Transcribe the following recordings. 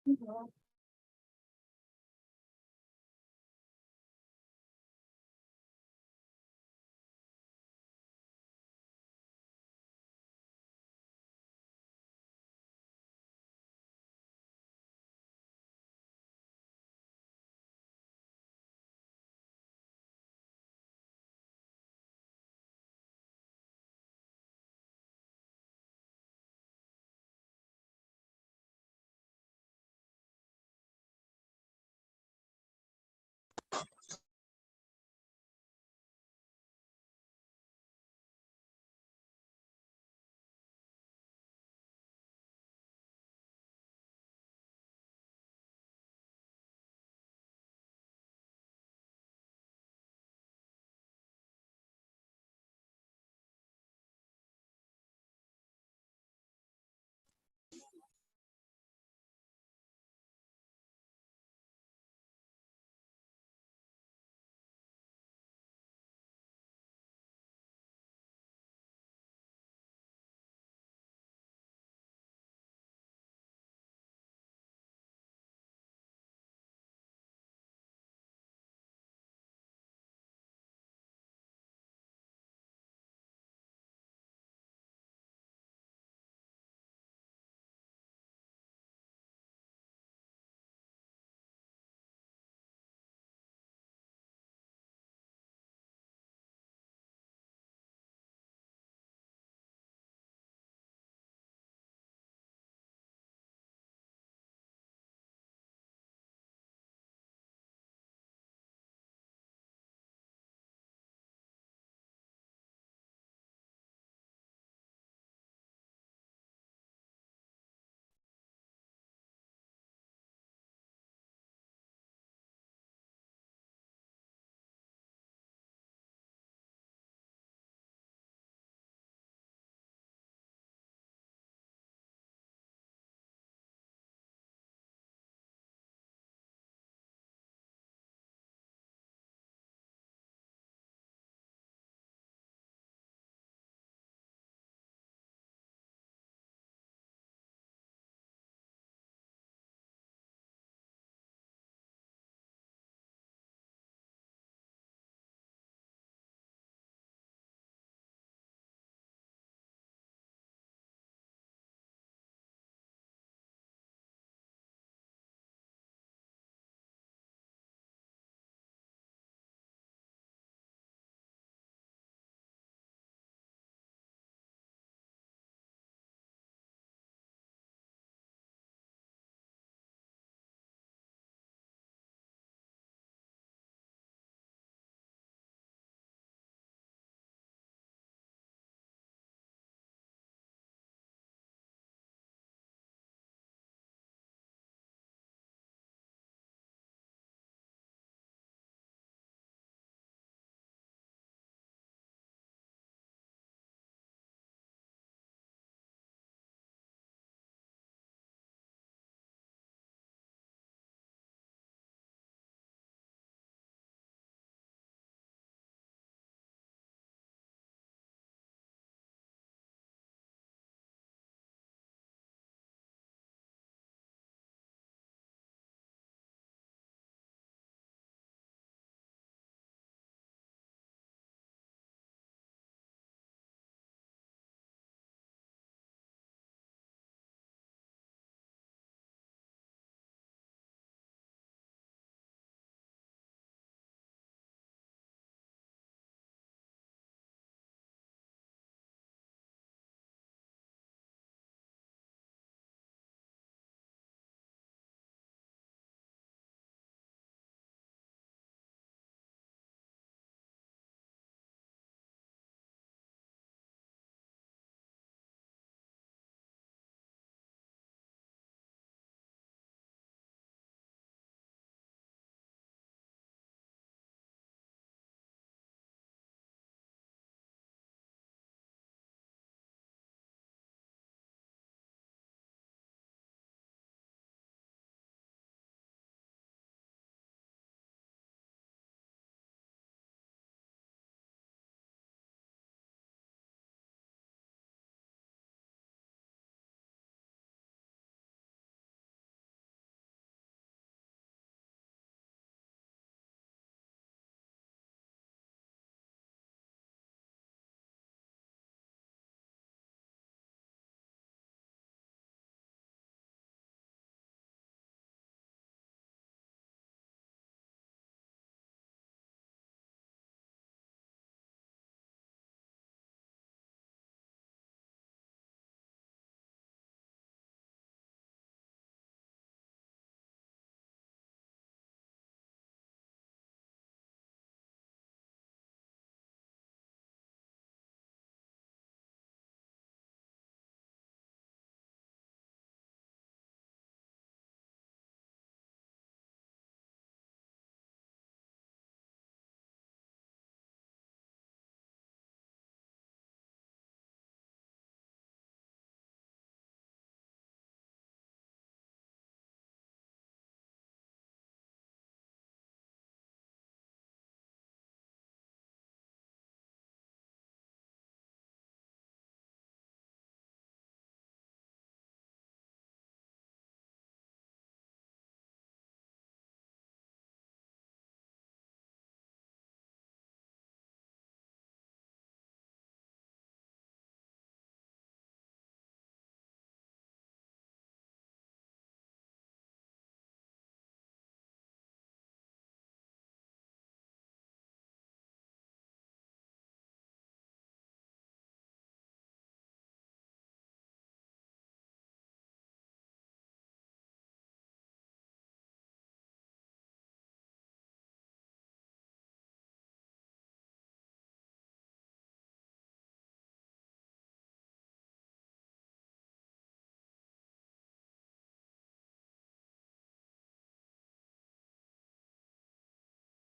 Mhm.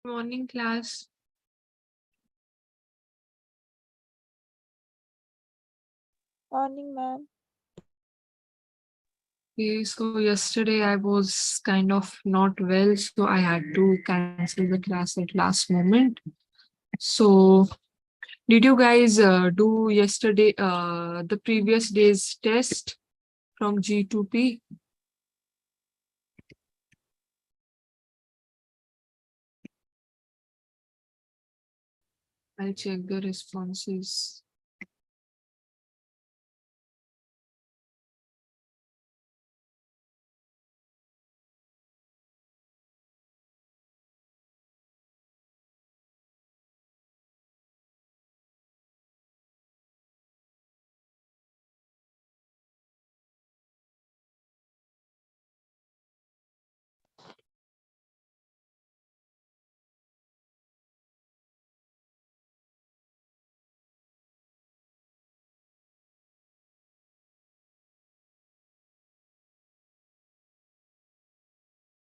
Morning, class. Morning, ma'am. Okay, so yesterday I was kind of not well, so I had to cancel the class at last moment. So, did you guys do yesterday the previous day's test from G2P? I'll check the responses.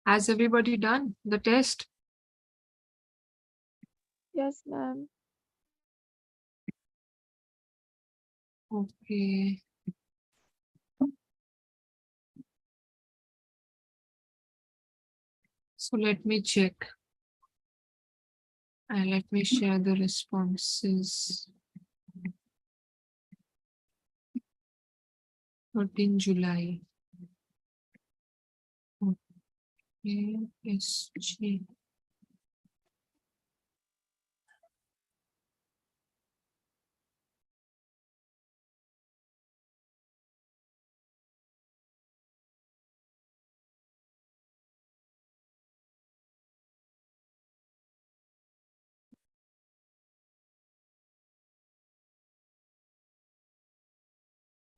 Has everybody done the test? Yes, ma'am. Okay. So let me check and let me share the responses. 13 July. Okay, SG.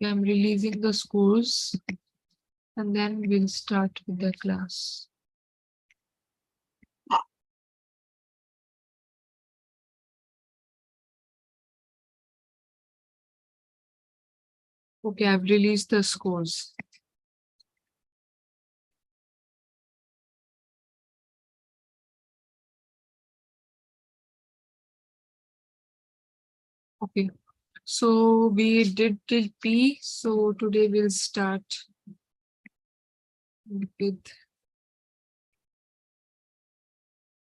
I'm releasing the scores and then we'll start with the class. Okay, I've released the scores. Okay, so we did till P. So today we'll start with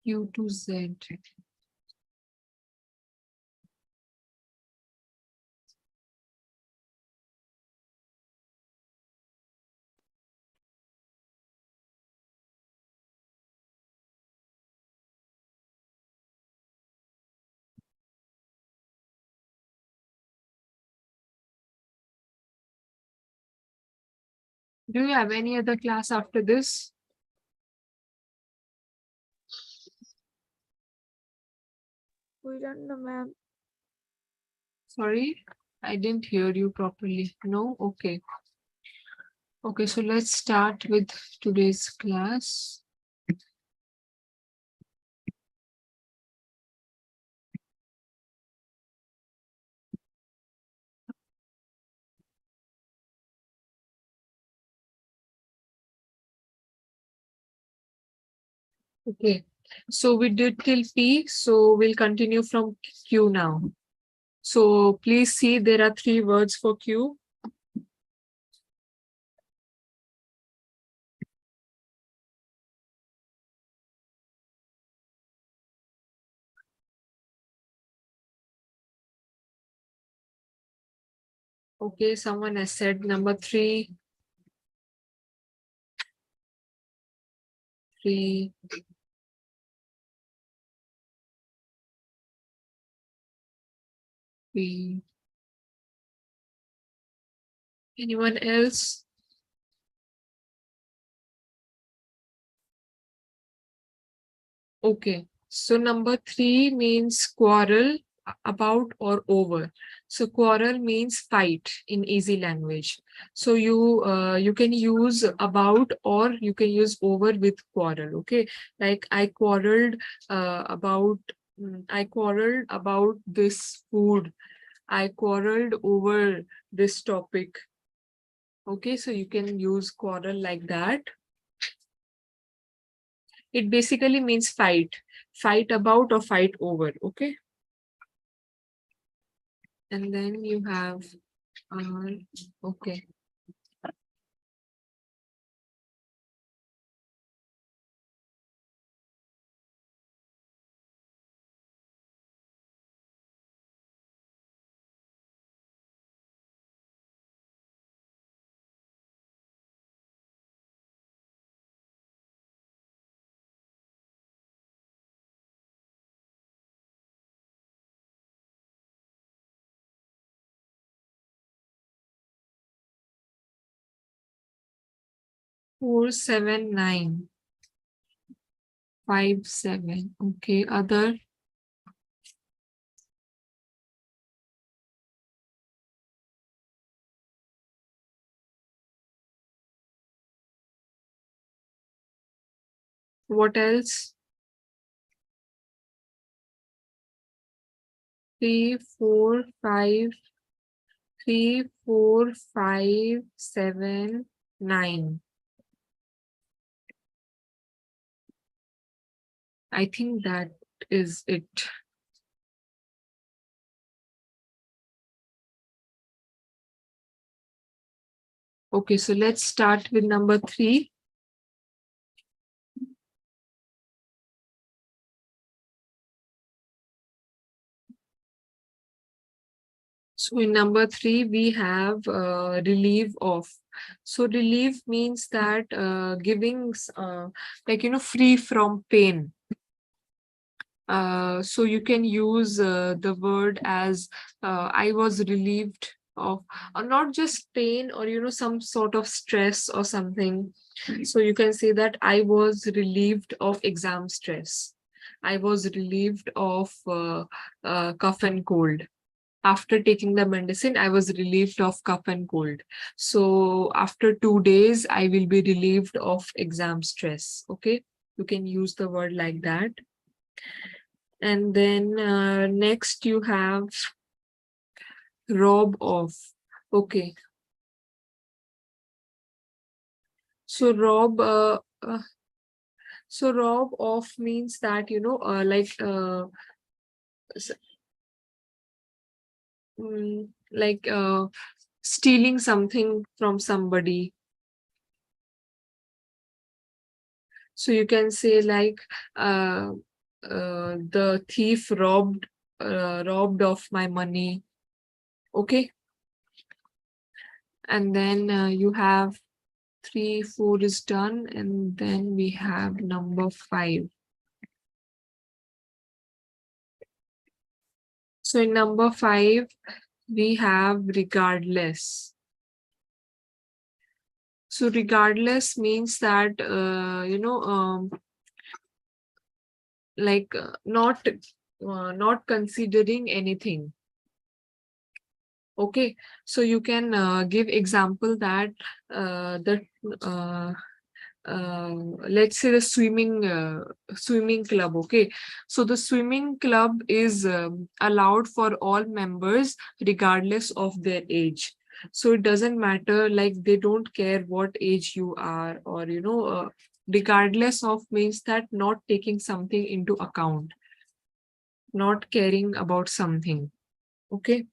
Q to Z. Do you have any other class after this? We don't know, ma'am. Sorry, I didn't hear you properly. No? Okay. Okay, so let's start with today's class. Okay, so we did till P, so we'll continue from Q now. So please see there are 3 words for Q. Okay, someone has said number 3. 3. P. Anyone else? Okay, so number 3 means quarrel, about or over. So quarrel means fight in easy language. So you can use about or you can use over with quarrel. Okay, like I quarreled about this food. I quarreled over this topic. Okay, so you can use quarrel like that. It basically means fight about or fight over. Okay. And then you have, okay. Four, 7, 9, 5, 7. Okay. Other. What else? 3, 4, 5, 3, 4, 5, 7, 9. I think that is it. Okay, so let's start with number 3. So in number 3, we have relief of. So relief means that giving, like, free from pain. So you can use the word as I was relieved of, not just pain or some sort of stress or something. So you can say that I was relieved of exam stress. I was relieved of cough and cold. After taking the medicine, I was relieved of cough and cold. So after 2 days, I will be relieved of exam stress. Okay, you can use the word like that. And then next you have rob off. Okay. So rob off means that, like stealing something from somebody. So you can say like the thief robbed of my money. Okay. And then you have 3, 4 is done, and then we have number 5. So in number 5, we have regardless. So regardless means that, like not considering anything. Okay, so you can give example that the uh, let's say the swimming club. Okay, so the swimming club is allowed for all members regardless of their age. So it doesn't matter, like they don't care what age you are, or regardless of means that not taking something into account, not caring about something. Okay.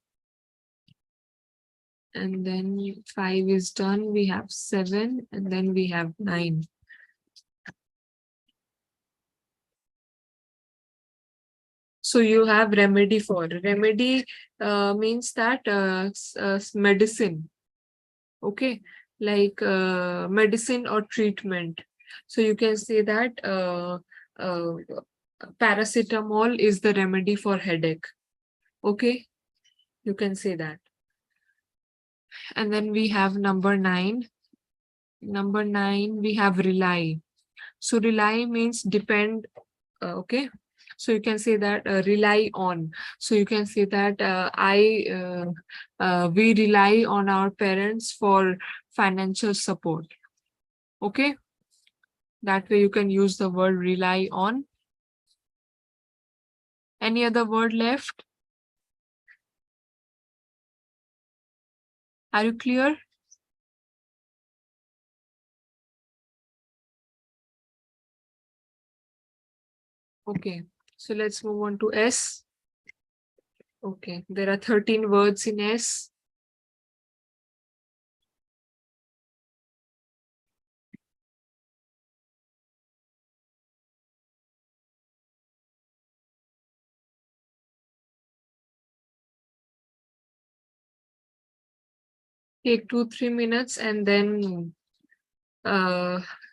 And then 5 is done, we have 7, and then we have 9. So you have remedy for. Remedy means that medicine. Okay, like medicine or treatment. So you can say that uh, paracetamol is the remedy for headache. Okay, you can say that. And then we have number 9. Number 9, we have rely. So rely means depend. Okay, so you can say that rely on. So you can say that we rely on our parents for financial support. Okay, that way you can use the word rely on. Any other word left? Are you clear? Okay, so let's move on to S. Okay, there are 13 words in S. Take 2-3 minutes and then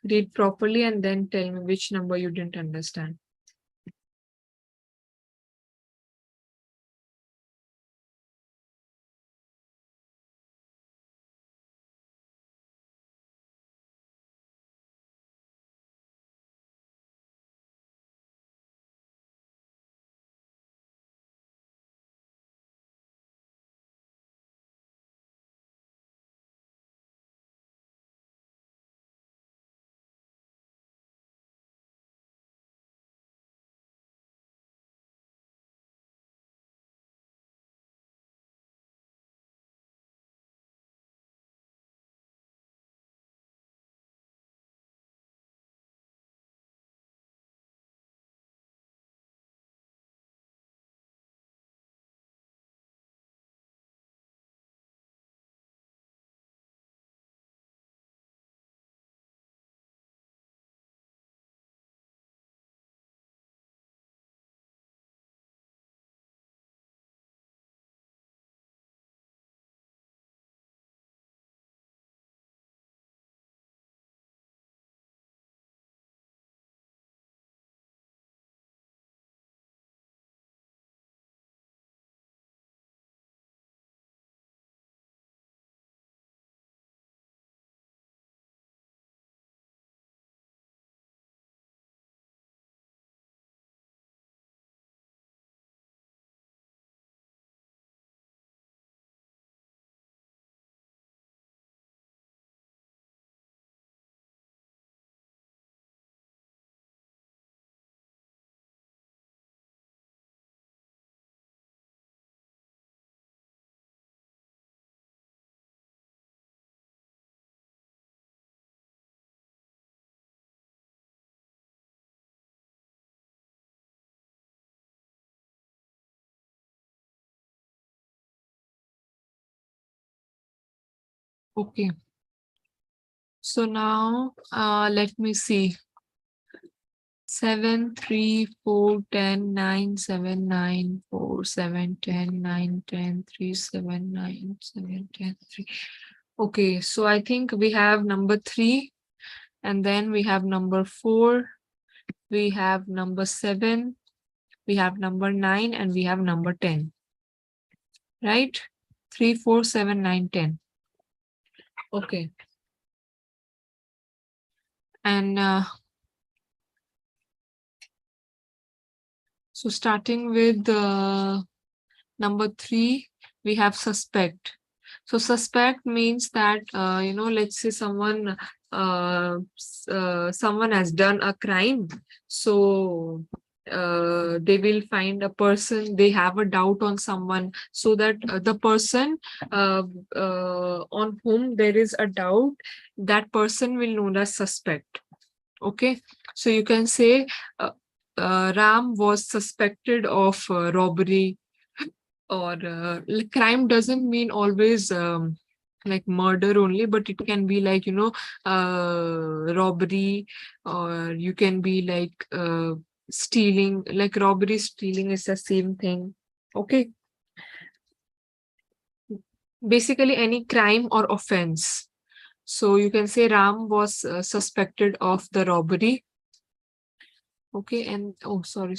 read properly and then tell me which number you didn't understand. Okay. So now let me see. 7, 3, 4, 10, 9, 7, 9, 4, 7, 10, 9, 10, 3, 7, 9, 7, 10, 3. Okay, so I think we have number 3, and then we have number 4, we have number 7, we have number 9, and we have number 10. Right? 3, 4, 7, 9, 10. Okay. And so starting with number 3, we have suspect. So suspect means that, let's say someone has done a crime. So they will find a person, they have a doubt on someone, so that the person on whom there is a doubt, that person will known as suspect. Okay, so you can say Ram was suspected of robbery, or crime doesn't mean always like murder only, but it can be like, robbery, or you can be like stealing, like robbery, stealing is the same thing. Okay, basically any crime or offense. So you can say Ram was suspected of the robbery. Okay, and oh, sorry.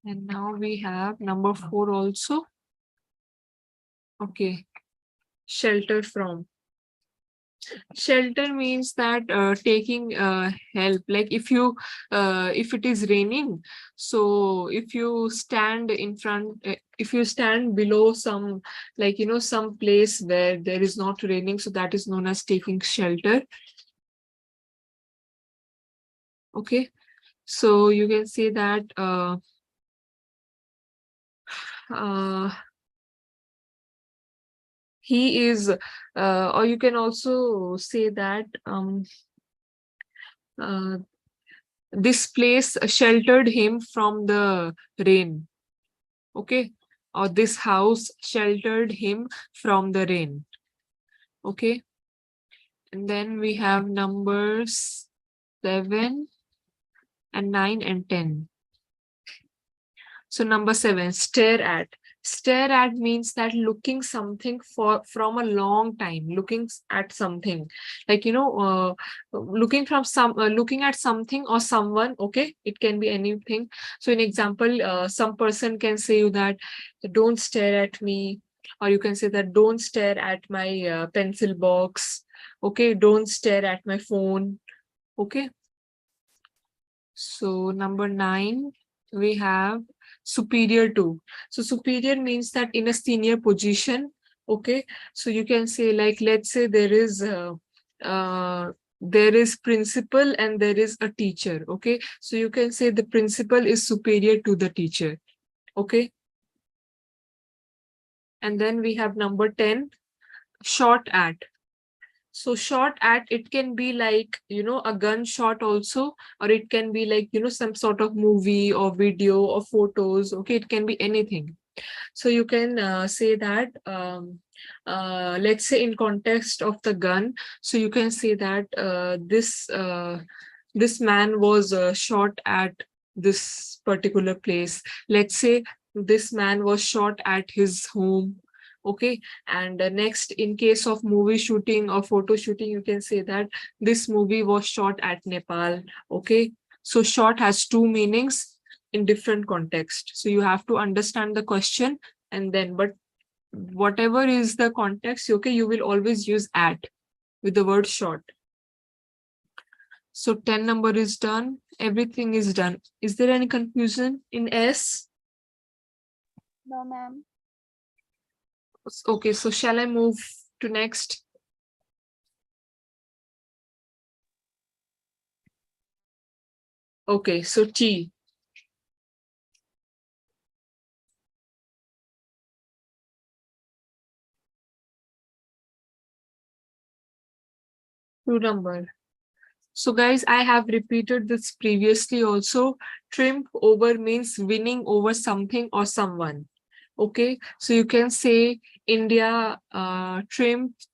And now we have number 4 also. Okay, shelter from. Shelter means that taking help. Like if it is raining, so if you stand in front, if you stand below some, like, some place where there is not raining, so that is known as taking shelter. Okay, so you can say that uh, he is, or you can also say that this place sheltered him from the rain. Okay. Or this house sheltered him from the rain. Okay. And then we have numbers 7 and 9 and 10. So number 7, stare at. Stare at means that looking something for from a long time, looking at something, like looking at something or someone. Okay, it can be anything. So in example, some person can say you that don't stare at me, or you can say that don't stare at my pencil box. Okay, don't stare at my phone. Okay. So number 9, we have superior to. So superior means that in a senior position. Okay. So you can say, like, let's say there is principal and there is a teacher. Okay. So you can say the principal is superior to the teacher. Okay. And then we have number 10, shot at. So shot at, it can be like, a gunshot also, or it can be like, some sort of movie or video or photos. Okay, it can be anything. So you can say that, let's say in context of the gun, so you can say that this man was shot at this particular place. Let's say this man was shot at his home. Okay. And next, in case of movie shooting or photo shooting, you can say that this movie was shot at Nepal. Okay. So shot has two meanings in different context. So you have to understand the question, and then, but whatever is the context, okay, you will always use at with the word short. So 10 number is done. Everything is done. Is there any confusion in S? No, ma'am. Okay, so shall I move to next? Okay, so T. Two number. So guys, I have repeated this previously also. Triumph over means winning over something or someone. Okay, so you can say India triumphed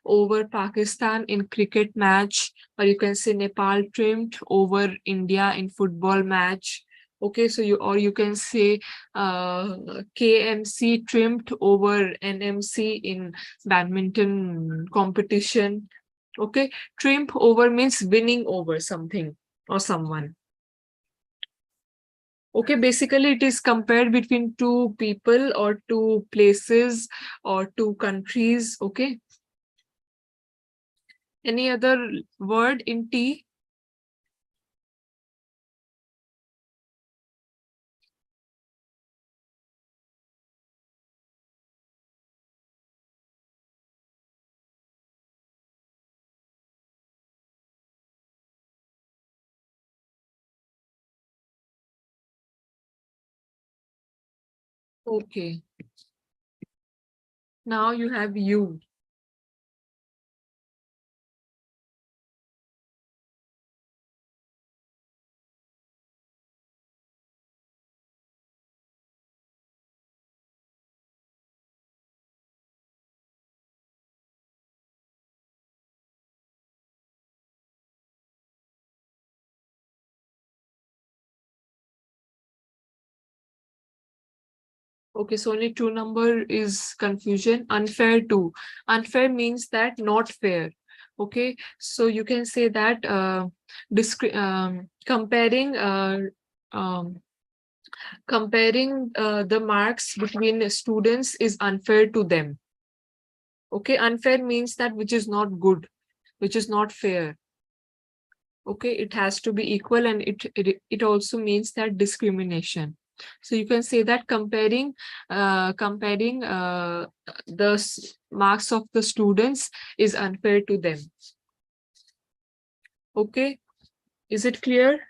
over Pakistan in cricket match, or you can say Nepal triumphed over India in football match. Okay, so you can say KMC triumphed over NMC in badminton competition. Okay, triumph over means winning over something or someone. Okay, basically it is compared between two people or two places or two countries. Okay. Any other word in T? Okay. Now you have U. Okay, so only two number is confusion. Unfair to. Unfair means that not fair. Okay, so you can say that comparing um, the marks between students is unfair to them. Okay, unfair means that which is not good, which is not fair. Okay, it has to be equal, and it also means that discrimination. So you can say that comparing the marks of the students is unfair to them. Okay, is it clear?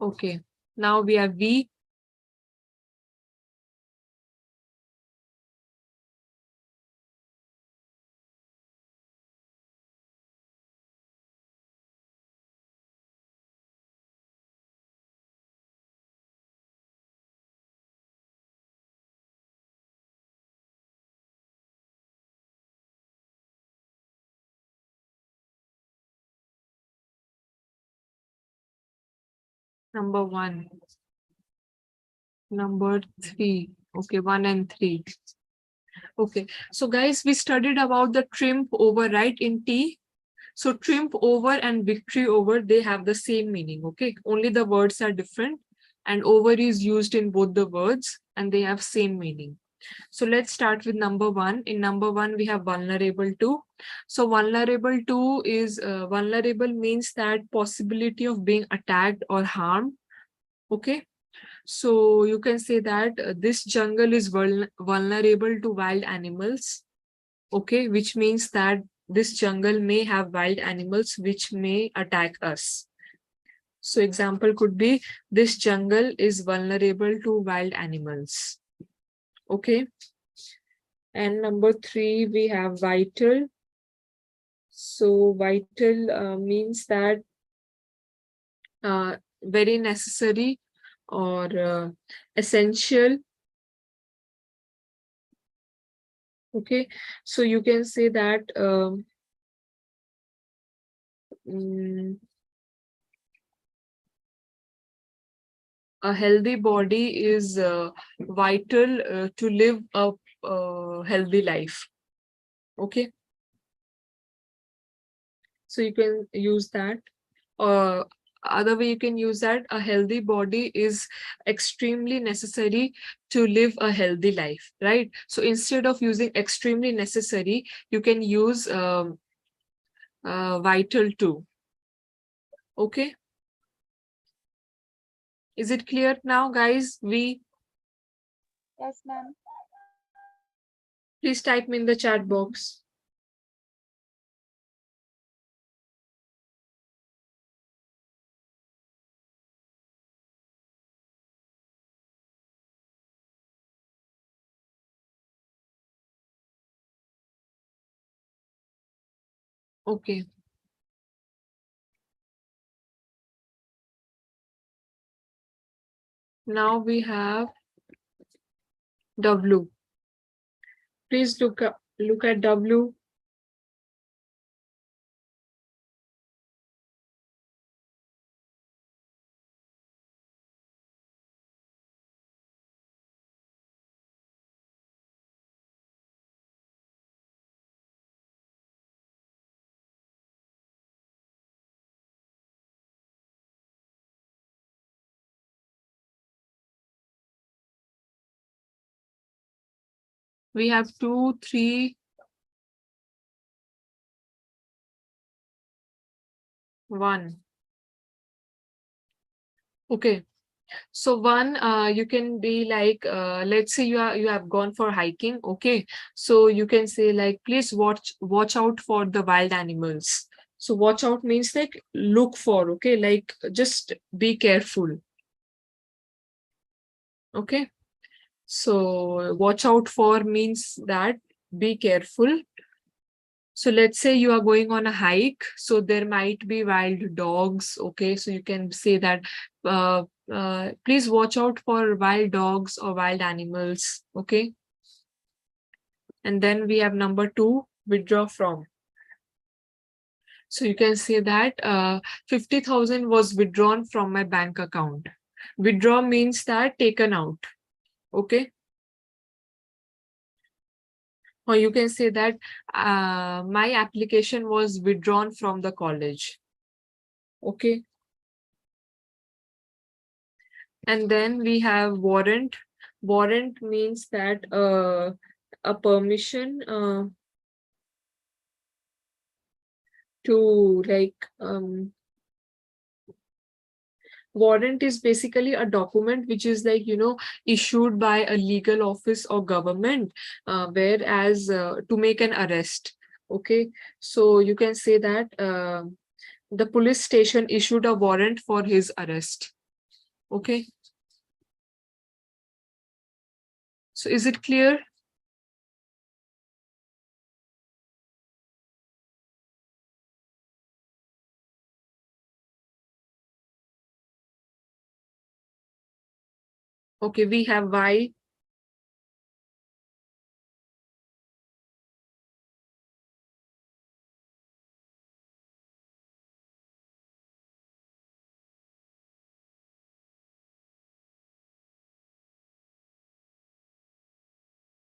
Okay, now we have V. Number 1. Number 3. Okay, 1 and 3. Okay, so guys, we studied about the triumph over, right, in T. So triumph over and victory over, they have the same meaning, okay? Only the words are different, and over is used in both the words and they have same meaning. So let's start with number 1. In number 1, we have vulnerable to. So vulnerable to is vulnerable means that possibility of being attacked or harmed, okay? So you can say that this jungle is vulnerable to wild animals, okay, which means that this jungle may have wild animals which may attack us. So example could be, this jungle is vulnerable to wild animals, okay. And number 3, we have vital. So vital means that very necessary or essential, okay. So you can say that mm, a healthy body is vital to live a healthy life, okay. So you can use that. Other way you can use that, a healthy body is extremely necessary to live a healthy life, right? So instead of using extremely necessary, you can use vital too, okay. Is it clear now, guys? Yes, ma'am. Please type me in the chat box. Okay. Now we have W. Please look at W. We have 2, 3, 1. Okay. So 1, you can be like, let's say you have gone for hiking, okay. So you can say like, please watch out for the wild animals. So watch out means like look for, okay, like just be careful, okay. So watch out for means that be careful. So let's say you are going on a hike, so there might be wild dogs, okay. So you can say that please watch out for wild dogs or wild animals, okay. And then we have number 2, withdraw from. So you can say that 50,000 was withdrawn from my bank account. Withdraw means that taken out, okay. Or you can say that my application was withdrawn from the college, okay. And then we have warrant. Warrant means that a permission to like warrant is basically a document which is like, issued by a legal office or government, whereas to make an arrest, okay. So you can say that the police station issued a warrant for his arrest, okay. So is it clear? Okay, we have why.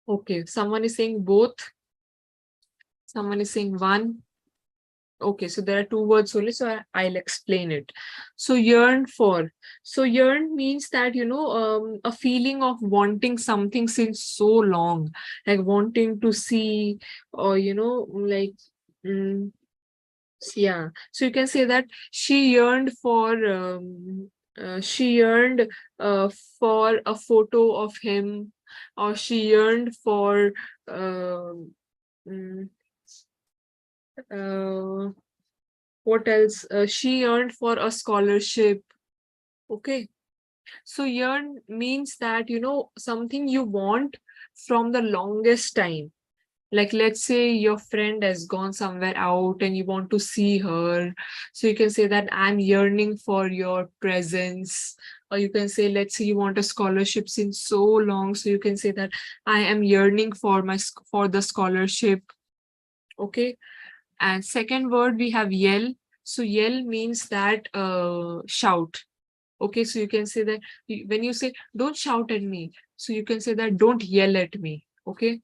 Okay, someone is saying both. Someone is saying one. Okay, so there are two words only, so I'll explain it. So yearn for. So yearn means that, a feeling of wanting something since so long, like wanting to see, or, mm, yeah. So you can say that she yearned for a photo of him, or she yearned for, um, mm, uh, what else? She yearned for a scholarship. Okay. So yearn means that, something you want from the longest time. Like, let's say your friend has gone somewhere out and you want to see her. So you can say that I'm yearning for your presence. Or you can say, let's say you want a scholarship since so long. So you can say that I am yearning for for the scholarship. Okay. And second word, we have yell. So yell means that shout. Okay, so you can say that when you say don't shout at me, so you can say that don't yell at me. Okay.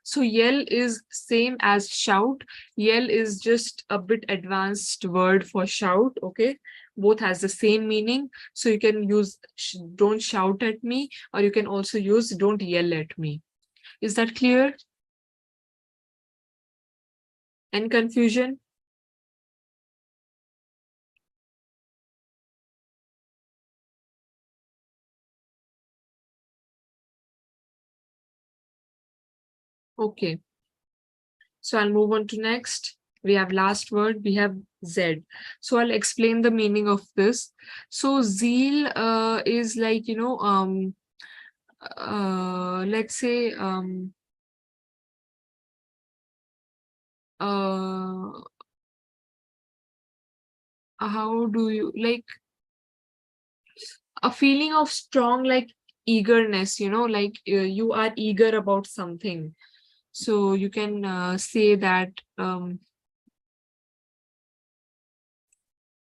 So yell is same as shout. Yell is just a bit advanced word for shout. Okay. Both has the same meaning. So you can use don't shout at me, or you can also use don't yell at me. Is that clear? Any confusion? Okay. So I'll move on to next. We have last word, we have Z. So I'll explain the meaning of this. So zeal is like, let's say, uh, how do you like a feeling of strong, like eagerness, like you are eager about something. So you can say that uh,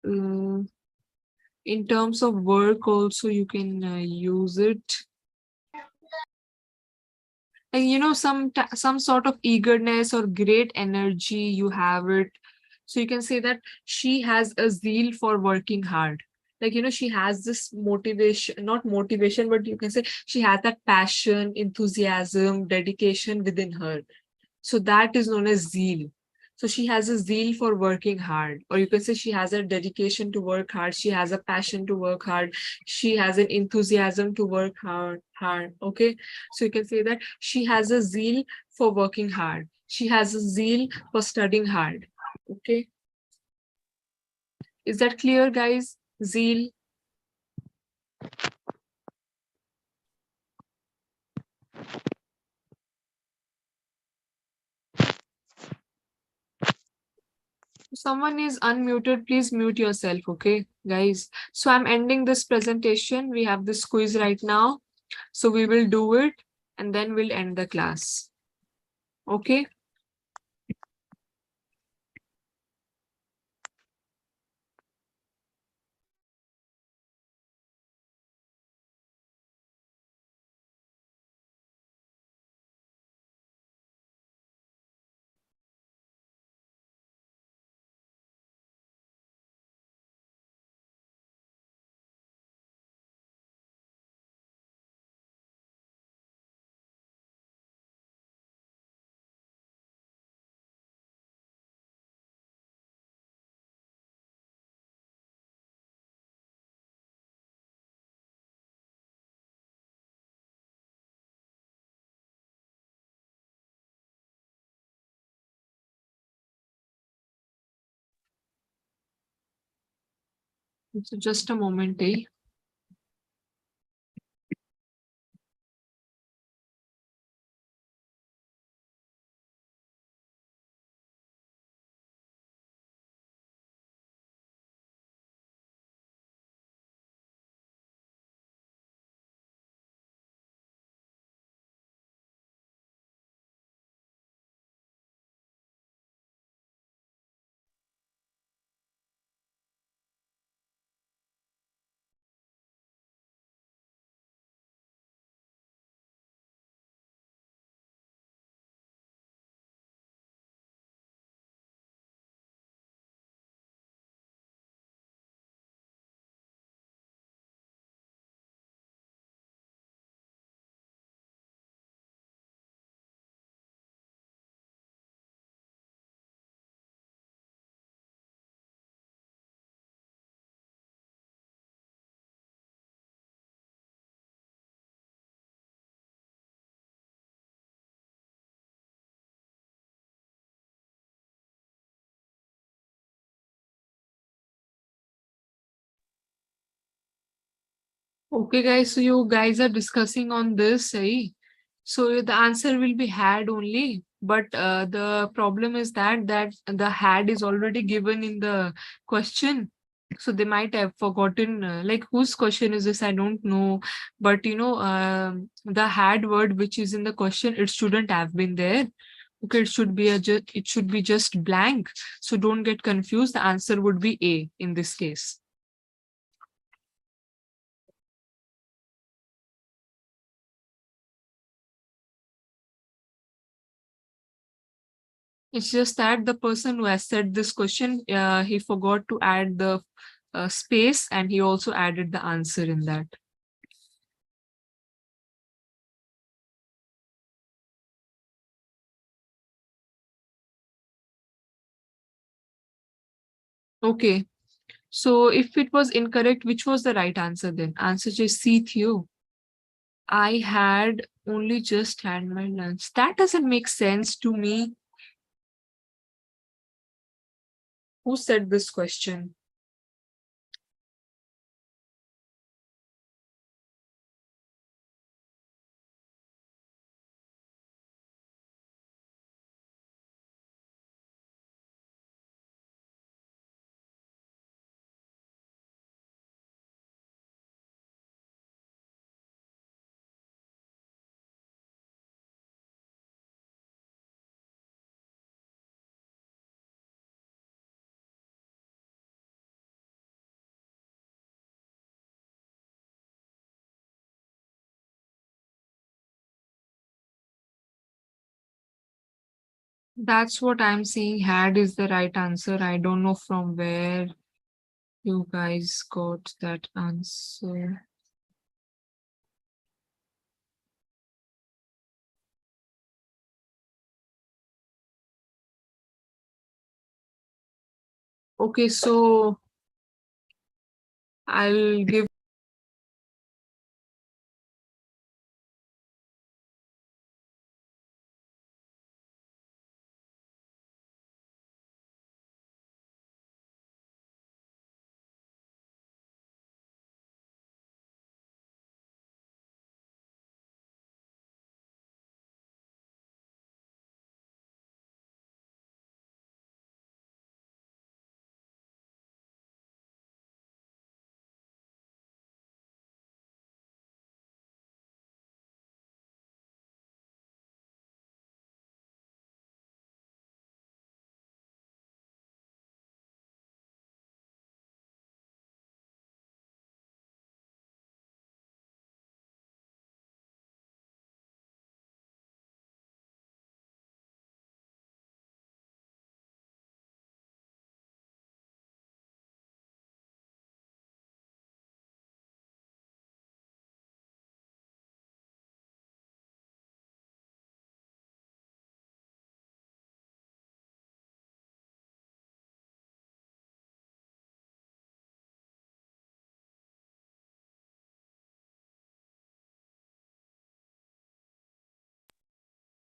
in terms of work also you can use it, and some sort of eagerness or great energy you have it. So you can say that she has a zeal for working hard, like she has this motivation, not motivation, but you can say she has that passion, enthusiasm, dedication within her. So that is known as zeal. So she has a zeal for working hard, or you can say she has a dedication to work hard. She has a passion to work hard. She has an enthusiasm to work hard. Okay. So you can say that she has a zeal for working hard. She has a zeal for studying hard. Okay. Is that clear, guys? Zeal. Someone is unmuted. Please mute yourself. Okay, guys. So I'm ending this presentation. We have this quiz right now. So we will do it and then we'll end the class. Okay. So just a moment, eh? Okay, guys. So you guys are discussing on this, eh? So the answer will be had only, but the problem is that the had is already given in the question. So they might have forgotten, like whose question is this? I don't know, but the had word which is in the question, it shouldn't have been there. Okay, it should be just blank. So don't get confused. The answer would be A in this case. It's just that the person who has said this question, he forgot to add the space, and he also added the answer in that. Okay. So if it was incorrect, which was the right answer then? Answer is C, Theo. I had only just had my lunch. That doesn't make sense to me. Who said this question? That's what I'm saying. Had is the right answer. I don't know from where you guys got that answer. Okay, so I'll give.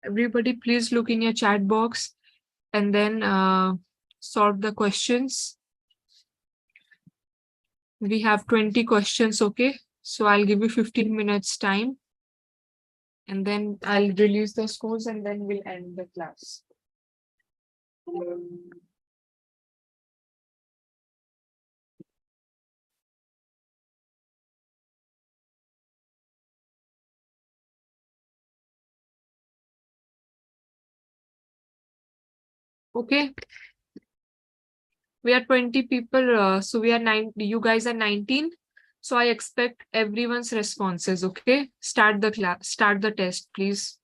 Everybody, please look in your chat box and then solve the questions. We have 20 questions, okay? So I'll give you 15 minutes time and then I'll release the scores and then we'll end the class. Okay, we are 20 people, so we are 9, you guys are 19. So I expect everyone's responses, okay? Start the class, start the test, please.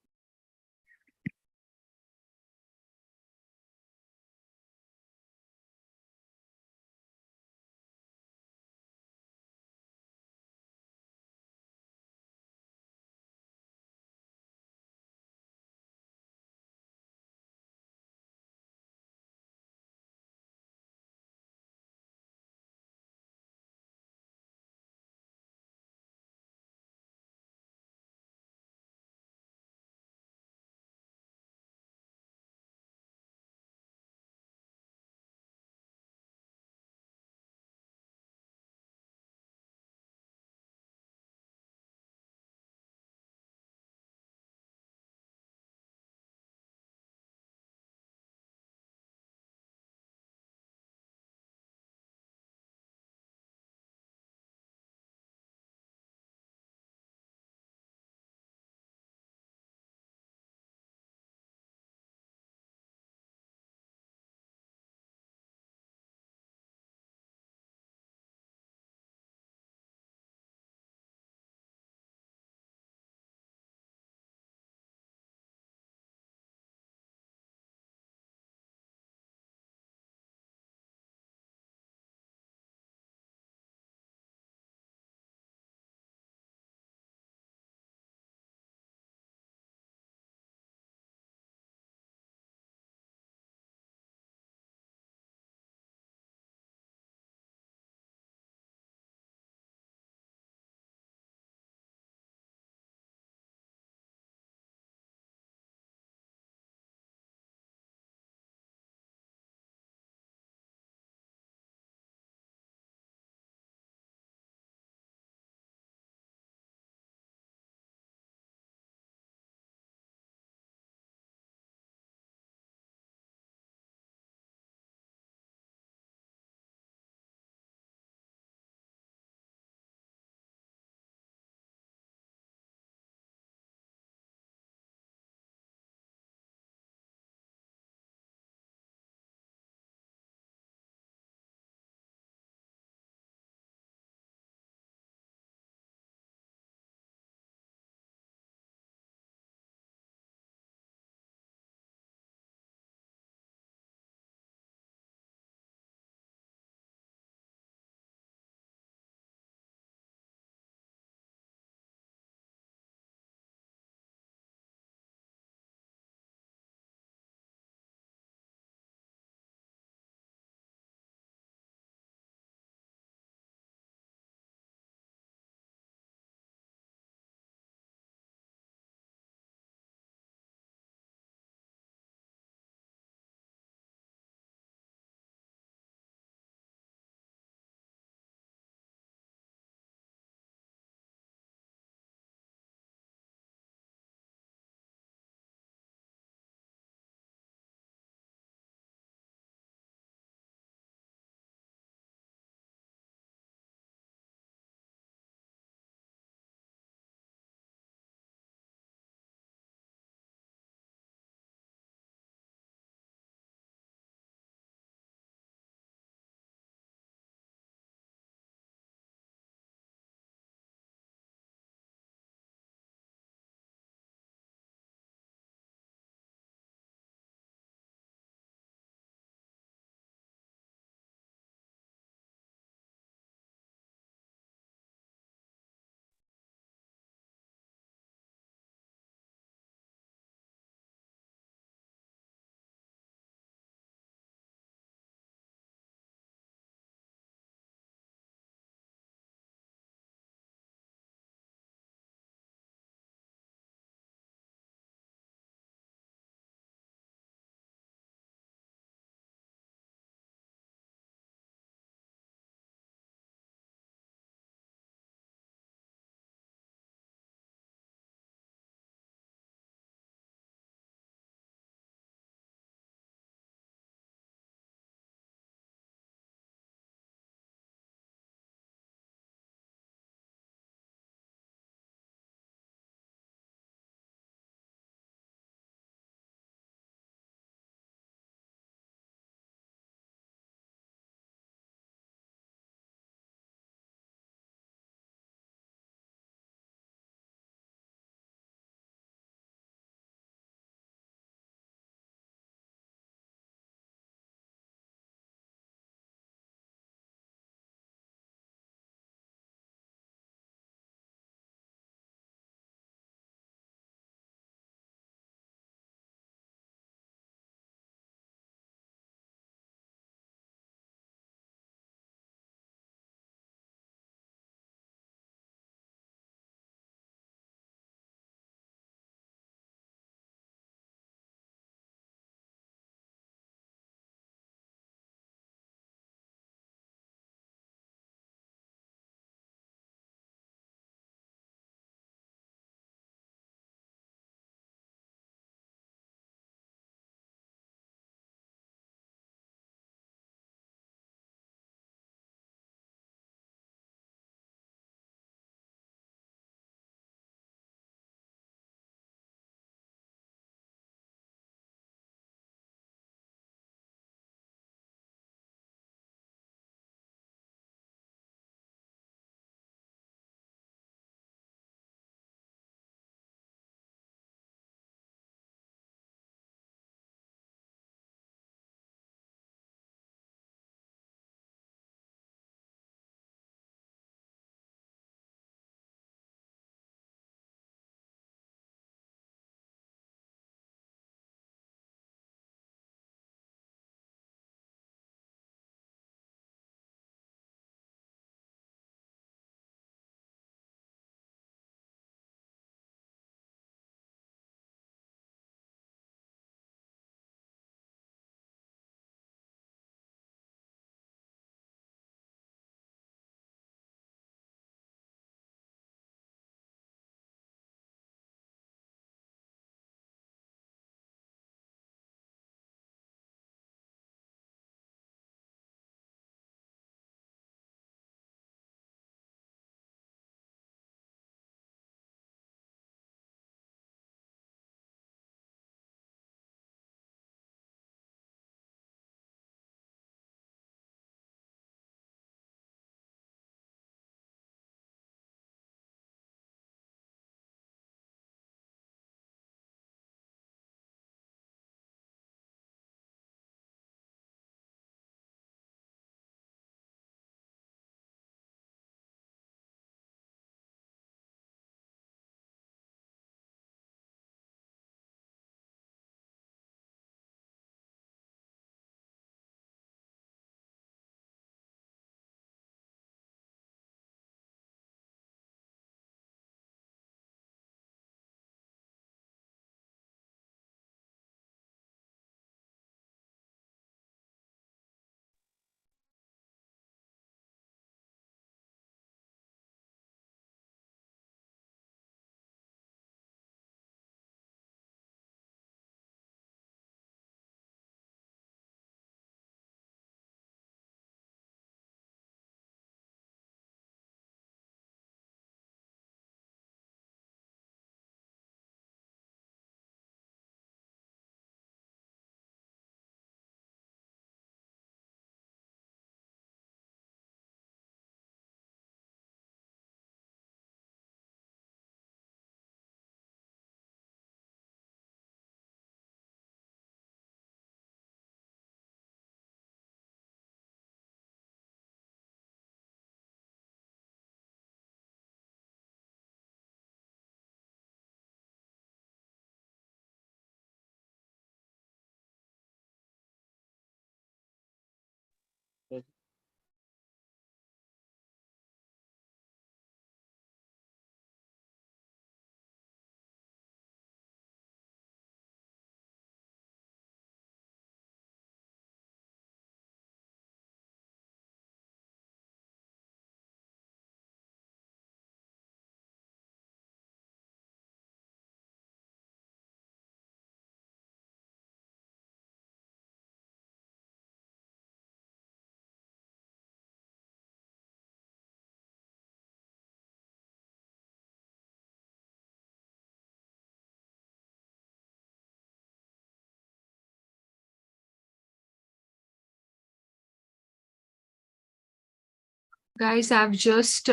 Guys, I've just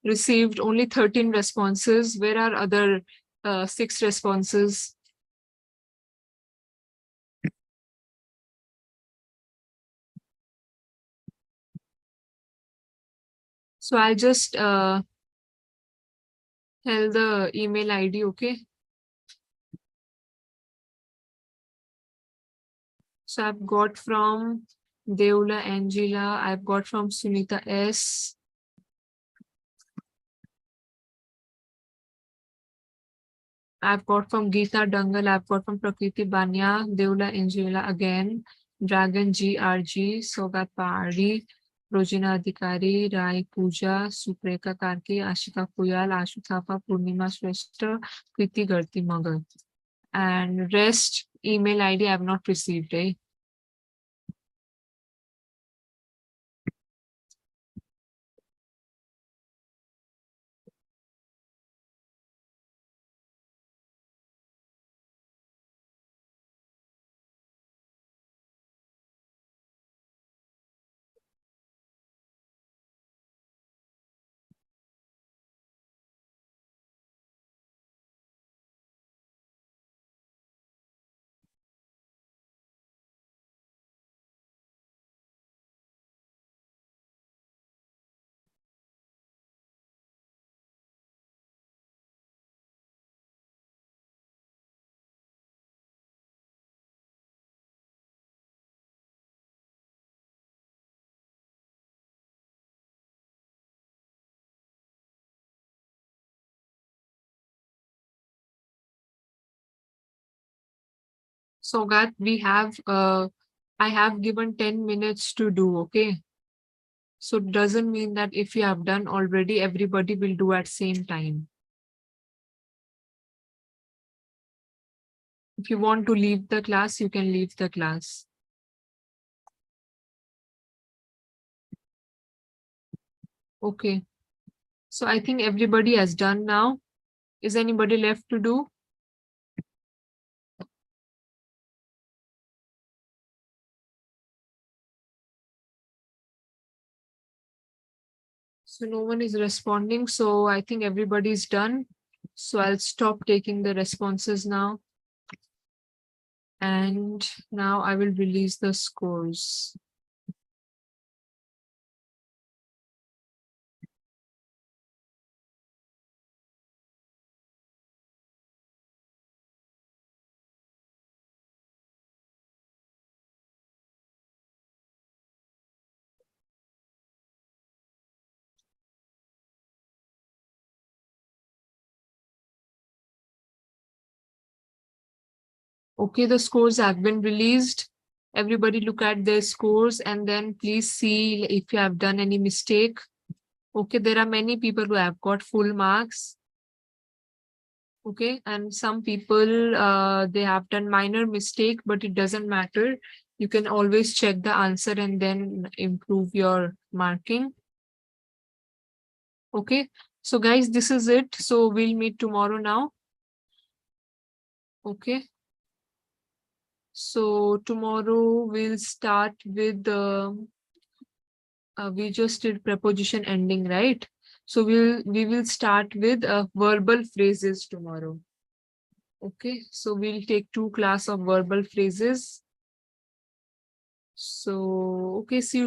received only 13 responses. Where are other 6 responses? So I'll just tell the email ID, okay? So I've got from Deula Angela, I've got from Sunita S. I've got from Geeta Dangal, I've got from Prakriti Banya, Deula Angela again, Dragon GRG, Sogat Pahari, Rojina Adhikari, Rai Pooja, Supreka Karki, Ashika Kuyal, Ashu Thapa, Purnima Shrestha, Kriti Garti Magar. And rest email ID I have not received, eh? So that we have I have given 10 minutes to do, okay? So it doesn't mean that if you have done already, everybody will do at same time. If you want to leave the class, you can leave the class. Okay. So I think everybody has done now. Is anybody left to do? So no one is responding. So I think everybody's done. So I'll stop taking the responses now. And now I will release the scores. Okay, the scores have been released. Everybody look at their scores and then please see if you have done any mistake. Okay, there are many people who have got full marks. Okay, and some people they have done minor mistake, but it doesn't matter. You can always check the answer and then improve your marking. Okay, so guys, this is it. So we'll meet tomorrow now. Okay. So tomorrow we'll start with the we just did preposition ending, right? So we will start with verbal phrases tomorrow. Okay, so we'll take 2 class of verbal phrases. So okay, see you tomorrow.